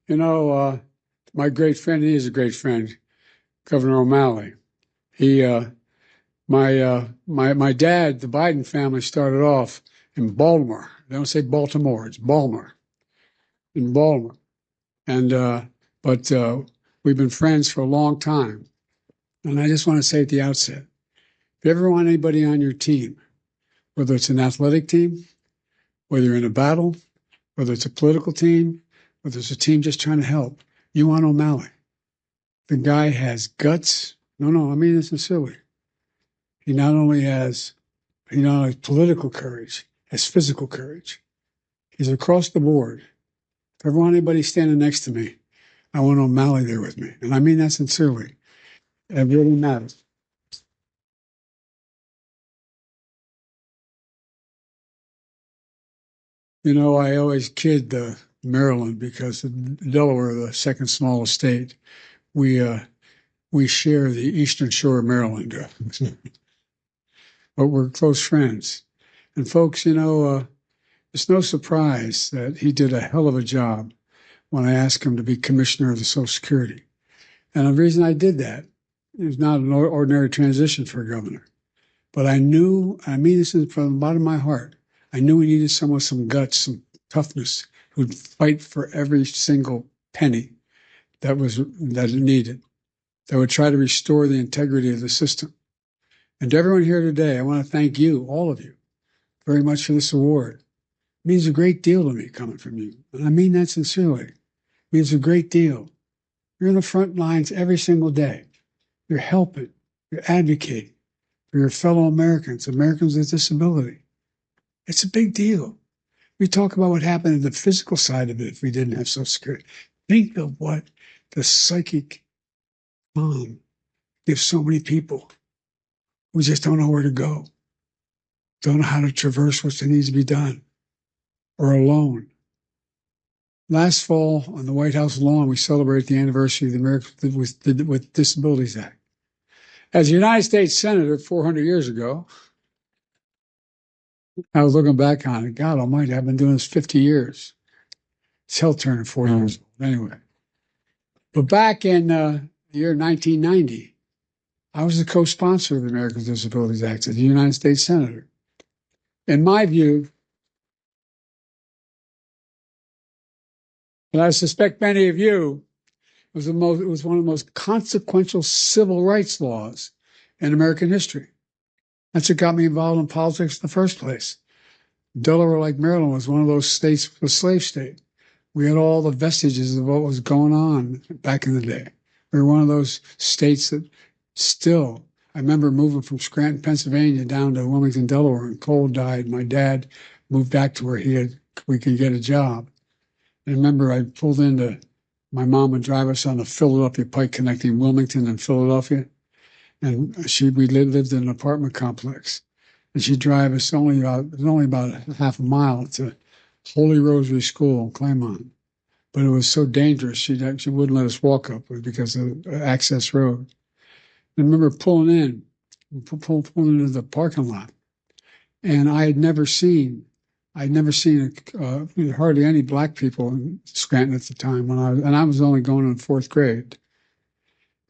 You know, my great friend, he is a great friend, Governor O'Malley. He, my dad, the Biden family started off in Baltimore. They don't say Baltimore, it's Baltimore, in Baltimore. And, but we've been friends for a long time. And I just want to say at the outset, if you ever want anybody on your team, whether it's an athletic team, whether you're in a battle, whether it's a political team, whether it's a team just trying to help, you want O'Malley. The guy has guts. No, I mean this sincerely. He not only has political courage, has physical courage. He's across the board. If I ever want anybody standing next to me, I want O'Malley there with me. And I mean that sincerely. It really matters. You know, I always kid Maryland because Delaware, the second smallest state, we share the eastern shore of Maryland, but we're close friends. And folks, it's no surprise that he did a hell of a job when I asked him to be commissioner of the Social Security. And the reason I did that is not an ordinary transition for a governor, but I mean this from the bottom of my heart, I knew we needed someone with some guts, some toughness, who'd fight for every single penny that it needed, that would try to restore the integrity of the system. And to everyone here today, I want to thank you, all of you, very much for this award. It means a great deal to me coming from you. And I mean that sincerely. It means a great deal. You're in the front lines every single day. You're helping, you're advocating for your fellow Americans, Americans with disability. It's a big deal. We talk about what happened in the physical side of it if we didn't have Social Security. Think of what the psychic calm gives so many people who just don't know where to go, don't know how to traverse what needs to be done, or alone. Last fall on the White House lawn, we celebrate the anniversary of the Americans with Disabilities Act. As a United States Senator 400 years ago, I was looking back on it. God almighty, I've been doing this 50 years. It's hell turning 4 years old. Anyway. But back in the year 1990, I was the co-sponsor of the Americans with Disabilities Act as a United States Senator. In my view, and I suspect many of you, it was one of the most consequential civil rights laws in American history. That's what got me involved in politics in the first place. Delaware, like Maryland, was one of those states, a slave state. We had all the vestiges of what was going on back in the day. We were one of those states that still, I remember moving from Scranton, Pennsylvania down to Wilmington, Delaware, and Cole died. My dad moved back to where we could get a job. And I remember I pulled into, my mom would drive us on the Philadelphia Pike connecting Wilmington and Philadelphia. And we lived in an apartment complex. And she'd drive us only about half a mile to Holy Rosary School in Claremont. But it was so dangerous, she wouldn't let us walk up because of access road. I remember pulling into the parking lot. And I had never seen hardly any black people in Scranton at the time and I was only going in fourth grade.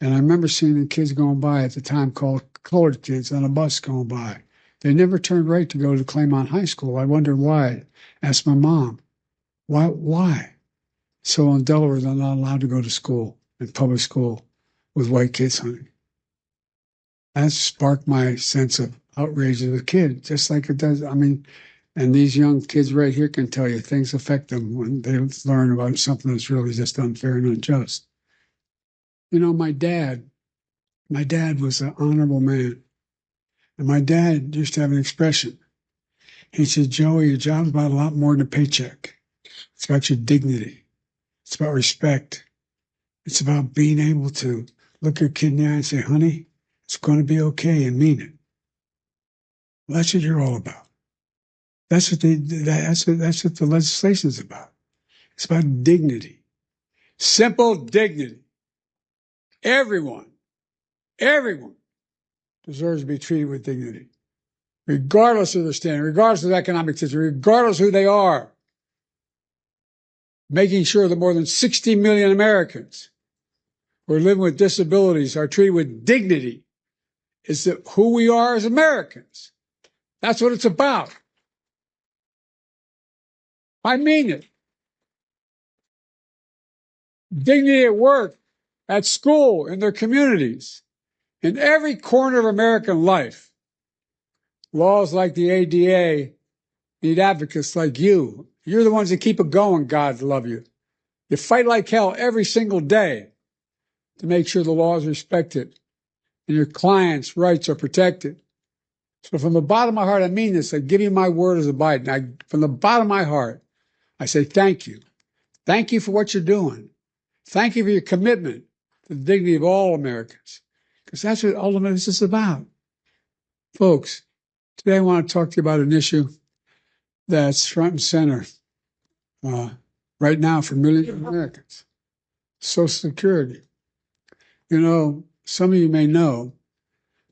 And I remember seeing the kids going by at the time called colored kids on a bus going by. They never turned right to go to Claremont High School. I wondered why. Asked my mom, why? So in Delaware, they're not allowed to go to school, in public school, with white kids, honey. That sparked my sense of outrage as a kid, just like it does. I mean, and these young kids right here can tell you things affect them when they learn about something that's really just unfair and unjust. You know, my dad was an honorable man. And my dad used to have an expression. He said, Joey, your job's about a lot more than a paycheck. It's about your dignity. It's about respect. It's about being able to look your kid in the eye and say, honey, it's going to be okay, and mean it. Well, that's what you're all about. That's what the legislation is about. It's about dignity. Simple dignity. Everyone deserves to be treated with dignity, regardless of their standing, regardless of economic situation, regardless of who they are. making sure that more than 60 million Americans who are living with disabilities are treated with dignity is who we are as Americans. That's what it's about. I mean it. Dignity at work, at school, in their communities, in every corner of American life. Laws like the ADA need advocates like you. You're the ones that keep it going, God love you. You fight like hell every single day to make sure the law is respected and your clients' rights are protected. So from the bottom of my heart, I mean this. I give you my word as a Biden. From the bottom of my heart, I say thank you. Thank you for what you're doing. Thank you for your commitment to the dignity of all Americans, because that's what ultimately this is about. Folks, today I want to talk to you about an issue that's front and center right now for millions of Americans, Social Security. You know, some of you may know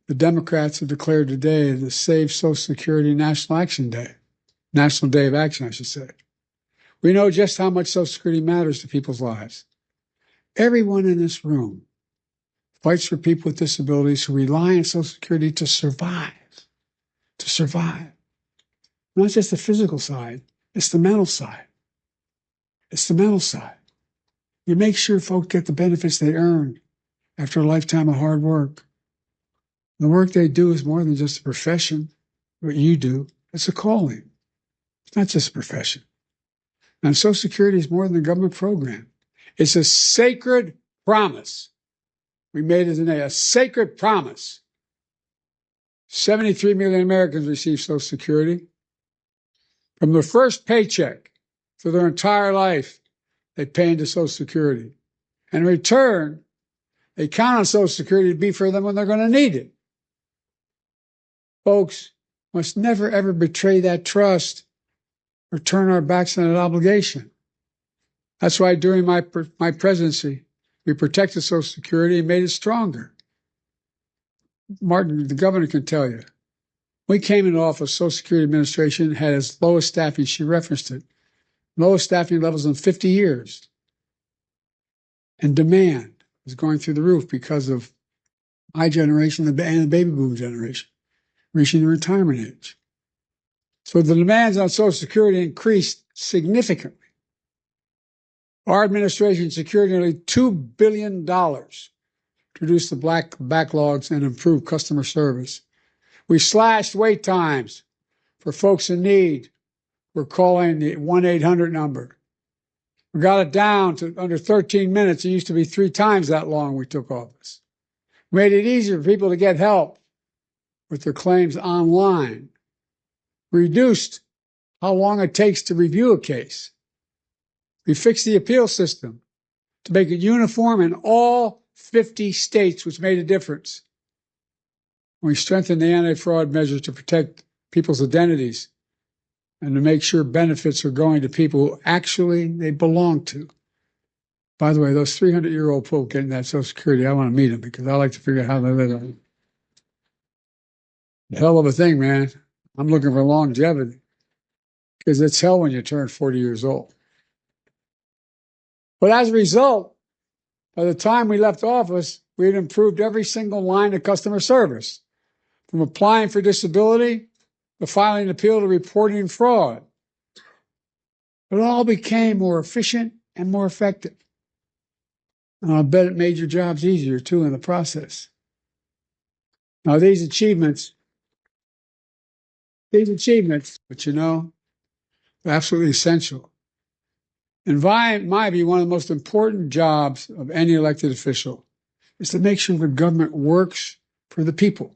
the Democrats have declared today the Save Social Security National Action Day, National Day of Action, I should say. We know just how much Social Security matters to people's lives. Everyone in this room fights for people with disabilities who rely on Social Security to survive. To survive. Not just the physical side, it's the mental side. It's the mental side. You make sure folks get the benefits they earn after a lifetime of hard work. The work they do is more than just a profession, what you do. It's a calling. It's not just a profession. And Social Security is more than a government program. It's a sacred promise. We made it today, a sacred promise. 73 million Americans receive Social Security. From their first paycheck for their entire life, they pay into Social Security. And in return, they count on Social Security to be for them when they're going to need it. Folks, must never, ever betray that trust or turn our backs on that obligation. That's why during my presidency, we protected Social Security and made it stronger. Martin, the governor, can tell you. We came into office, Social Security Administration had its lowest staffing, she referenced it, lowest staffing levels in 50 years. And demand was going through the roof because of my generation and the baby boom generation reaching the retirement age. So the demands on Social Security increased significantly. Our administration secured nearly $2 billion to reduce the backlogs and improve customer service. We slashed wait times for folks in need. We're calling the 1-800 number. We got it down to under 13 minutes. It used to be 3 times that long when we took office. We made it easier for people to get help with their claims online. We reduced how long it takes to review a case. We fixed the appeal system to make it uniform in all 50 states, which made a difference. We strengthened the anti-fraud measures to protect people's identities and to make sure benefits are going to people who actually they belong to. By the way, those 300-year-old folk getting that Social Security, I want to meet them because I like to figure out how they live. Hell of a thing, man. I'm looking for longevity because it's hell when you turn 40 years old. But as a result, by the time we left office, we had improved every single line of customer service, from applying for disability to filing an appeal to reporting fraud. It all became more efficient and more effective. And I'll bet it made your jobs easier, too, in the process. Now, these achievements, but you know, they're absolutely essential. In my view, one of the most important jobs of any elected official is to make sure the government works for the people,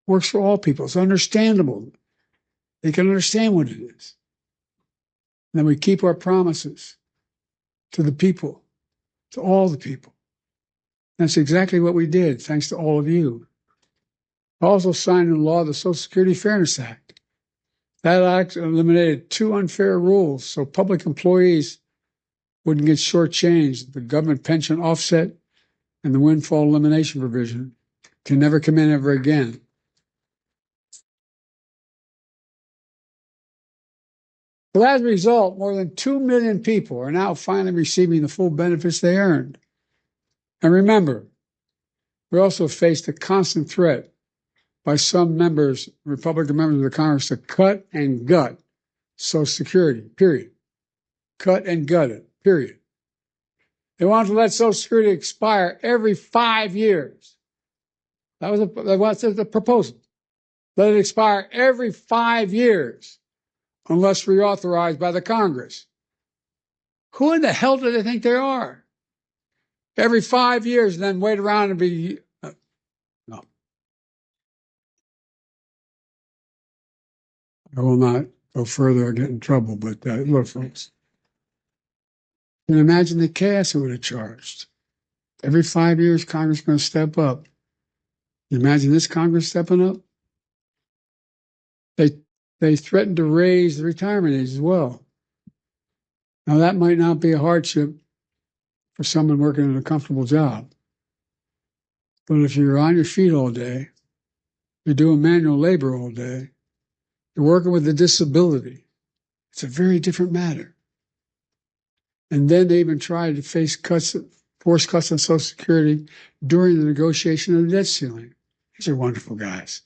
works for all people. It's understandable. They can understand what it is. And then we keep our promises to the people, to all the people. That's exactly what we did, thanks to all of you. I also signed into law the Social Security Fairness Act. That act eliminated 2 unfair rules so public employees wouldn't get shortchanged. The government pension offset and the windfall elimination provision can never come in ever again. Well, as a result, more than 2 million people are now finally receiving the full benefits they earned. And remember, we also faced a constant threat by some members, Republican members of the Congress, to cut and gut Social Security, period. Cut and gut it, period. They wanted to let Social Security expire every 5 years. That was the proposal. Let it expire every 5 years unless reauthorized by the Congress. Who in the hell do they think they are? Every 5 years and then wait around and be... no. I will not go further or get in trouble, but look, folks. You can imagine the chaos it would have charged. Every 5 years, Congress is going to step up. You imagine this Congress stepping up? They threatened to raise the retirement age as well. Now, that might not be a hardship for someone working in a comfortable job. But if you're on your feet all day, you're doing manual labor all day, you're working with a disability, it's a very different matter. And then they even tried to face forced cuts on Social Security during the negotiation of the debt ceiling. These are wonderful guys.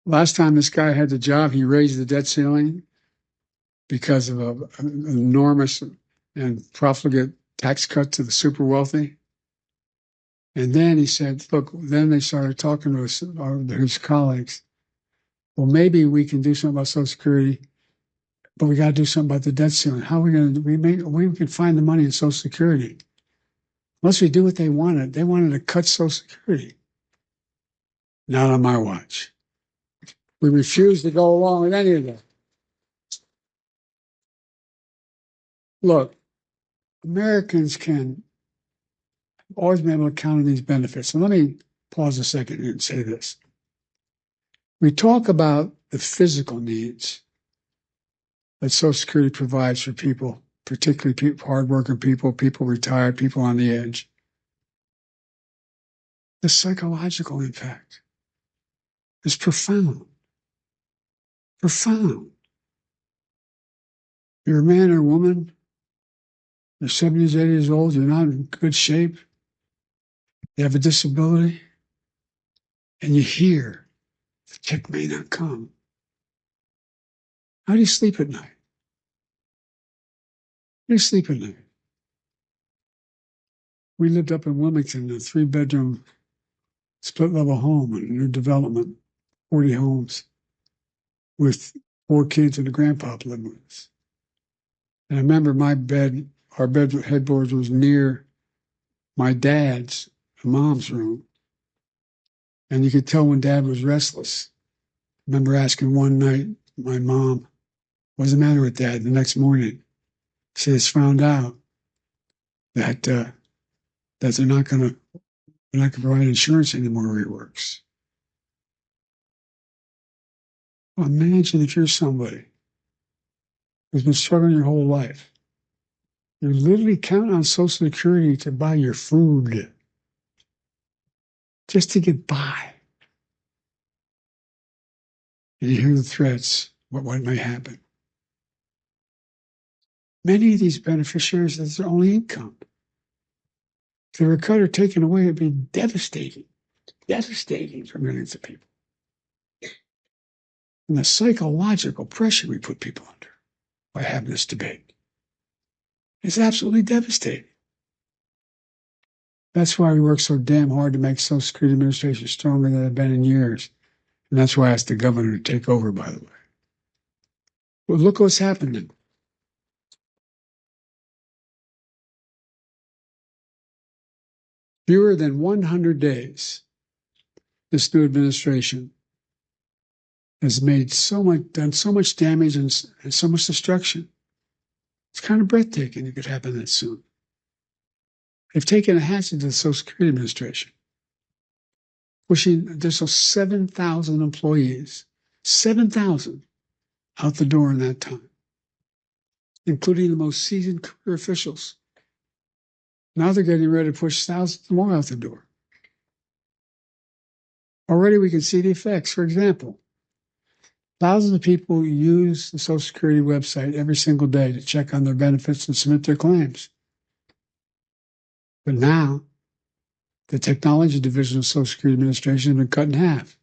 Last time this guy had the job, he raised the debt ceiling because of an enormous and profligate tax cut to the super wealthy. And then he said, look, then they started talking to his colleagues. Well, maybe we can do something about Social Security, but we got to do something about the debt ceiling. How are we going to, we can find the money in Social Security. Unless we do what they wanted. They wanted to cut Social Security. Not on my watch. We refuse to go along with any of that. Look, Americans can always be able to count on these benefits. So let me pause a second and say this. We talk about the physical needs that Social Security provides for people, particularly people, hardworking people, people retired, people on the edge. The psychological impact is profound. Profound. You're a man or a woman, you're 70s, 80 years old, you're not in good shape, you have a disability, and you hear the check may not come. How do you sleep at night? How do you sleep at night? We lived up in Wilmington in a 3-bedroom split-level home in a new development, 40 homes, with 4 kids and a grandpa living with us. And I remember our bed headboard was near my dad's, mom's room. And you could tell when Dad was restless. I remember asking one night my mom, what's the matter with Dad? The next morning, she just found out that they're not going to provide insurance anymore where he works. Well, imagine if you're somebody who's been struggling your whole life. You literally count on Social Security to buy your food, just to get by. And you hear the threats, what may happen. Many of these beneficiaries, that's their only income. If they were cut or taken away, it'd be devastating. Devastating for millions of people. And the psychological pressure we put people under by having this debate is absolutely devastating. That's why we work so damn hard to make Social Security Administration stronger than it's been in years. And that's why I asked the governor to take over, by the way. Well, look what's happening. Fewer than 100 days, this new administration has done so much damage and so much destruction. It's kind of breathtaking it could happen that soon. They've taken a hatchet to the Social Security Administration, pushing additional 7,000 employees, 7,000 out the door in that time, including the most seasoned career officials. Now they're getting ready to push thousands more out the door. Already we can see the effects. For example, Thousands of people use the Social Security website every single day to check on their benefits and submit their claims. But now, the technology division of the Social Security Administration has been cut in half.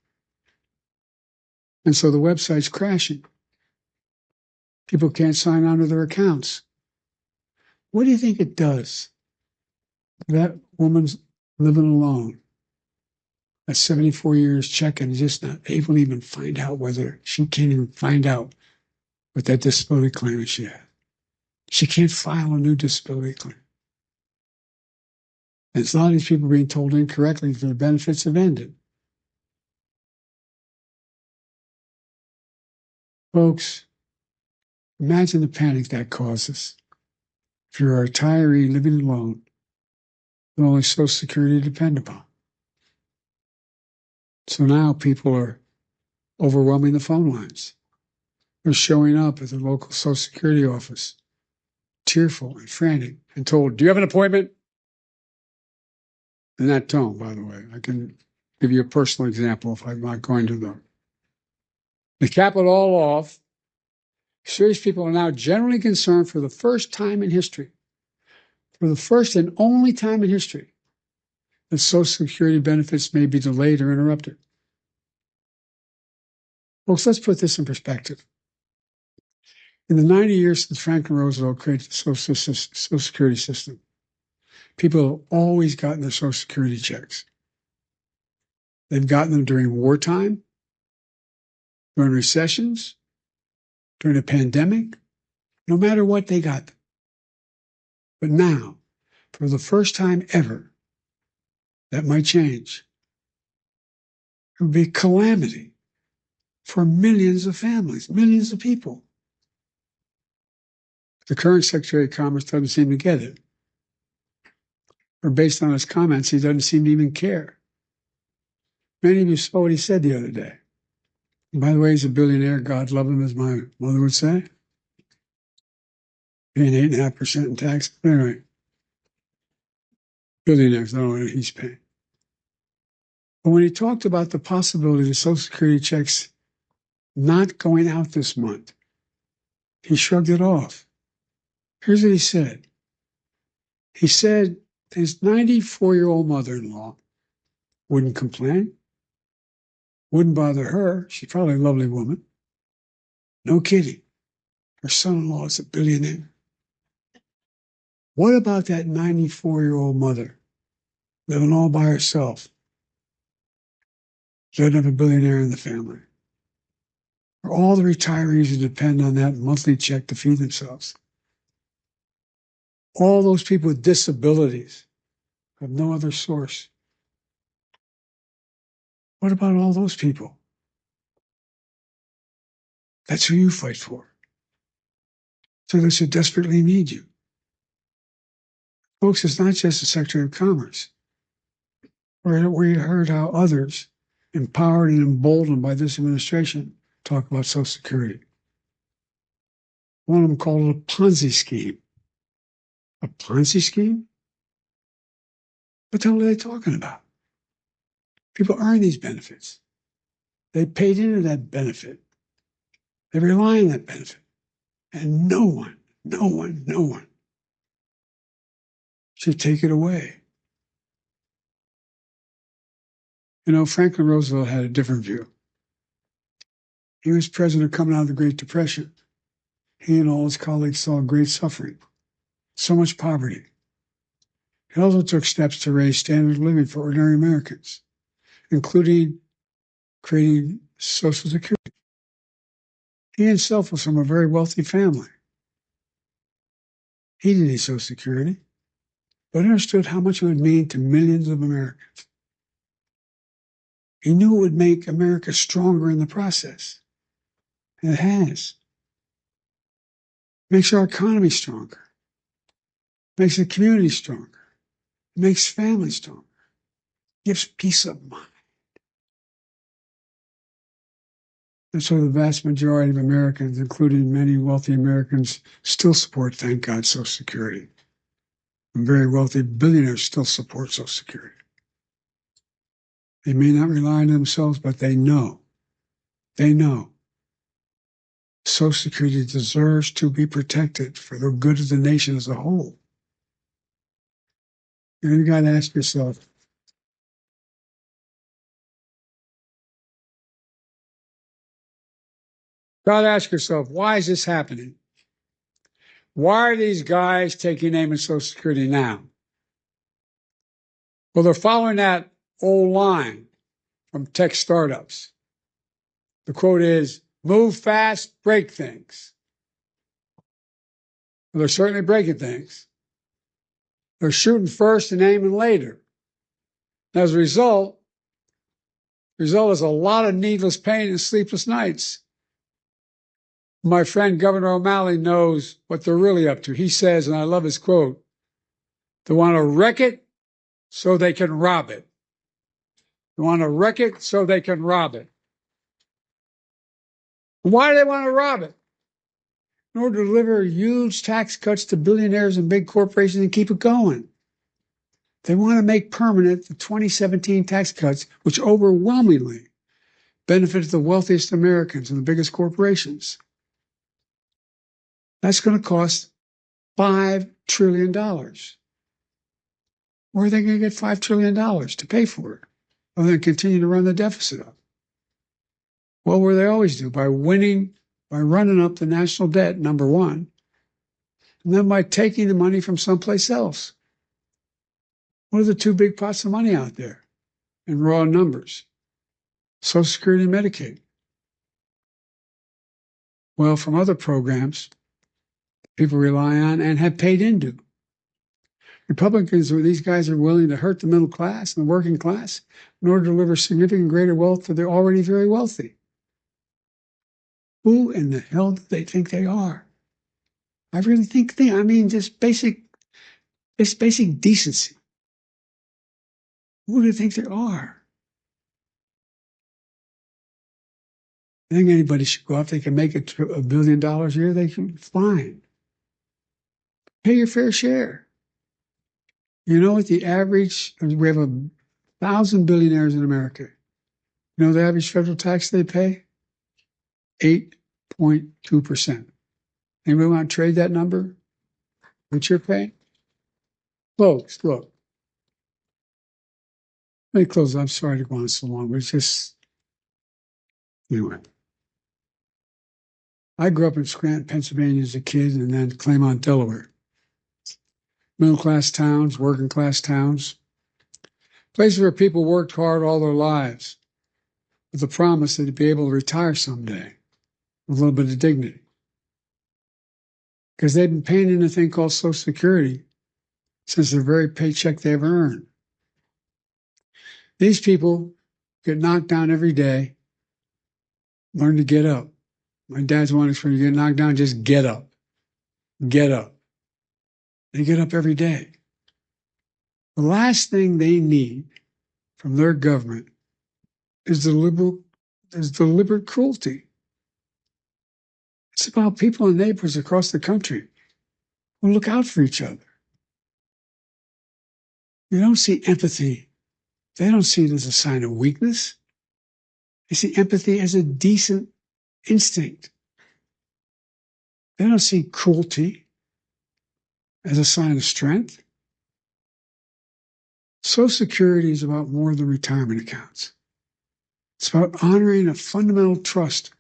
And so the website's crashing. People can't sign on to their accounts. What do you think it does? That woman's living alone at 74 years checking, just not able to even find out whether she can't even find out what that disability claim is she has. She can't file a new disability claim. And a lot of these people being told incorrectly that their benefits have ended. Folks, imagine the panic that causes if you're a retiree living alone with only Social Security to depend upon. So now people are overwhelming the phone lines. They're showing up at the local Social Security office, tearful and frantic, and told, "Do you have an appointment?" In that tone, by the way. I can give you a personal example if I'm not going to them. To cap it all off, serious people are now generally concerned for the first time in history, for the first and only time in history, that Social Security benefits may be delayed or interrupted. Folks, let's put this in perspective. In the 90 years since Franklin Roosevelt created the Social Security system, people have always gotten their Social Security checks. They've gotten them during wartime, during recessions, during a pandemic, no matter what they got them. But now, for the first time ever, that might change. It would be a calamity for millions of families, millions of people. The current Secretary of Commerce doesn't seem to get it. Or based on his comments, he doesn't seem to even care. Many of you saw what he said the other day. And by the way, he's a billionaire. God love him, as my mother would say. Paying 8.5% in taxes. Anyway, billionaires, I don't know what he's paying. But when he talked about the possibility of Social Security checks not going out this month, he shrugged it off. Here's what he said. He said his 94-year-old mother-in-law wouldn't complain, wouldn't bother her. She's probably a lovely woman. No kidding. Her son-in-law is a billionaire. What about that 94-year-old mother living all by herself? Doesn't have a billionaire in the family. Or all the retirees who depend on that monthly check to feed themselves. All those people with disabilities have no other source. What about all those people? That's who you fight for. So they should desperately need you. Folks, it's not just the Secretary of Commerce. We heard how others, empowered and emboldened by this administration, talk about Social Security. One of them called it a Ponzi scheme. A Ponzi scheme? What the hell are they talking about? People earn these benefits. They paid into that benefit. They rely on that benefit. And no one should take it away. You know, Franklin Roosevelt had a different view. He was president coming out of the Great Depression. He and all his colleagues saw great suffering, so much poverty. He also took steps to raise standard of living for ordinary Americans, including creating Social Security. He himself was from a very wealthy family. He didn't need Social Security, but understood how much it would mean to millions of Americans. He knew it would make America stronger in the process. And it has. It makes our economy stronger. It makes the community stronger. It makes families stronger. It gives peace of mind. And so the vast majority of Americans, including many wealthy Americans, still support, thank God, Social Security. And very wealthy billionaires still support Social Security. They may not rely on themselves, but they know Social Security deserves to be protected for the good of the nation as a whole. And you got to ask yourself, why is this happening? Why are these guys taking aim at Social Security now? Well, they're following that old line from tech startups. The quote is, move fast, break things. Well, they're certainly breaking things. They're shooting first and aiming later. And as a result, the result is a lot of needless pain and sleepless nights. My friend Governor O'Malley knows what they're really up to. He says, and I love his quote, they want to wreck it so they can rob it. They want to wreck it so they can rob it. Why do they want to rob it? In order to deliver huge tax cuts to billionaires and big corporations and keep it going. They want to make permanent the 2017 tax cuts, which overwhelmingly benefited the wealthiest Americans and the biggest corporations. That's going to cost $5 trillion. Where are they going to get $5 trillion to pay for it? Other than continue to run the deficit up? Well, where they always do, by running up the national debt, number one, and then by taking the money from someplace else. What are the two big pots of money out there in raw numbers? Social Security and Medicaid. Well, from other programs people rely on and have paid into. Republicans, these guys are willing to hurt the middle class and the working class in order to deliver significant greater wealth to the already very wealthy. Who in the hell do they think they are? I really think just basic decency. Who do they think they are? I think anybody should go out. If they can make $1 billion a year, they can, fine. Pay your fair share. You know what the average, we have 1,000 billionaires in America. You know the average federal tax they pay? 8.2%. Anybody want to trade that number? What you're paying? Folks, look. Let me close. I'm sorry to go on so long, but it's just, anyway. I grew up in Scranton, Pennsylvania as a kid, and then Claymont, Delaware. Middle-class towns, working-class towns. Places where people worked hard all their lives with the promise that they'd be able to retire someday with a little bit of dignity. Because they've been paying in a thing called Social Security since the very paycheck they ever earned. These people get knocked down every day, learn to get up. My dad's one expression, you get knocked down, just get up. Get up. They get up every day. The last thing they need from their government is deliberate cruelty. It's about people and neighbors across the country who look out for each other. You don't see empathy. They don't see it as a sign of weakness. They see empathy as a decent instinct. They don't see cruelty as a sign of strength. Social Security is about more than retirement accounts. It's about honoring a fundamental trust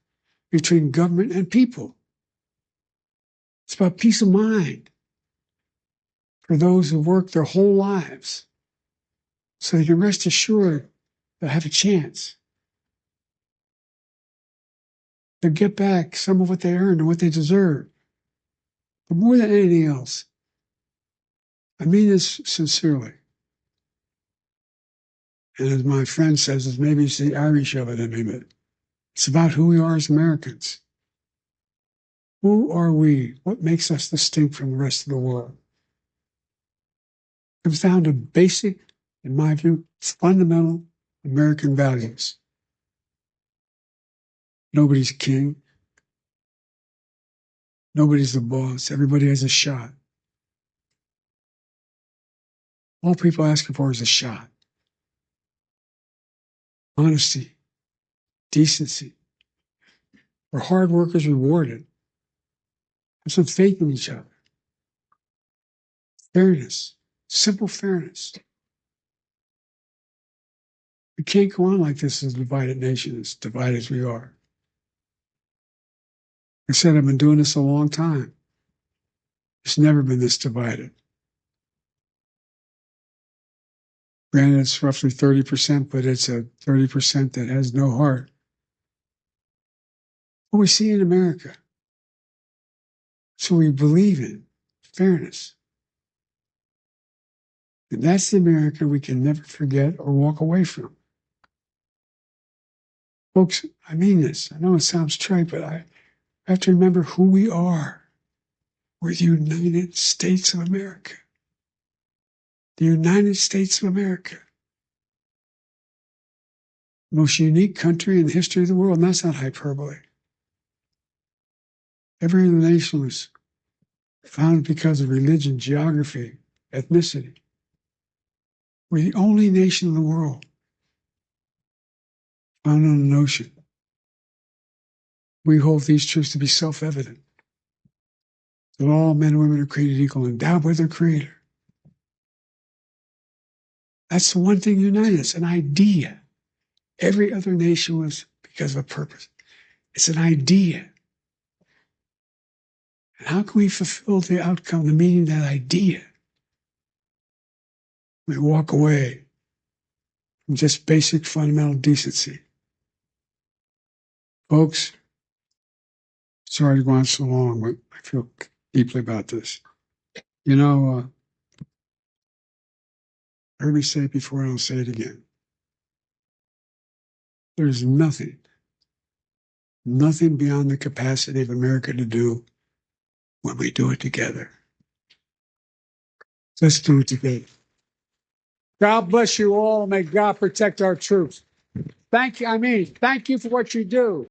between government and people. It's about peace of mind for those who work their whole lives so they can rest assured they'll have a chance to get back some of what they earned and what they deserve. But more than anything else, I mean this sincerely. And as my friend says, maybe it's the Irish of it in me, but it's about who we are as Americans. Who are we? What makes us distinct from the rest of the world? It comes down to basic, in my view, fundamental American values. Nobody's king. Nobody's the boss. Everybody has a shot. All people are asking for is a shot. Honesty, decency, where hard work is rewarded. Have some faith in each other. Fairness, simple fairness. We can't go on like this as a divided nation, as divided as we are. I said, I've been doing this a long time. It's never been this divided. Granted, it's roughly 30%, but it's a 30% that has no heart. What we see in America. So we believe in fairness. And that's the America we can never forget or walk away from. Folks, I mean this. I know it sounds trite, but I have to remember who we are. We're the United States of America. The United States of America. The most unique country in the history of the world, and that's not hyperbole. Every other nation was founded because of religion, geography, ethnicity. We're the only nation in the world founded on the notion. We hold these truths to be self-evident. That all men and women are created equal, endowed with their Creator. That's the one thing that unites us, an idea. Every other nation was because of a purpose. It's an idea. And how can we fulfill the outcome, the meaning of that idea? We walk away from just basic fundamental decency. Folks, sorry to go on so long, but I feel deeply about this. You know, I heard me say it before, and I'll say it again. There's nothing beyond the capacity of America to do when we do it together. Let's do it together. God bless you all. May God protect our troops. Thank you for what you do.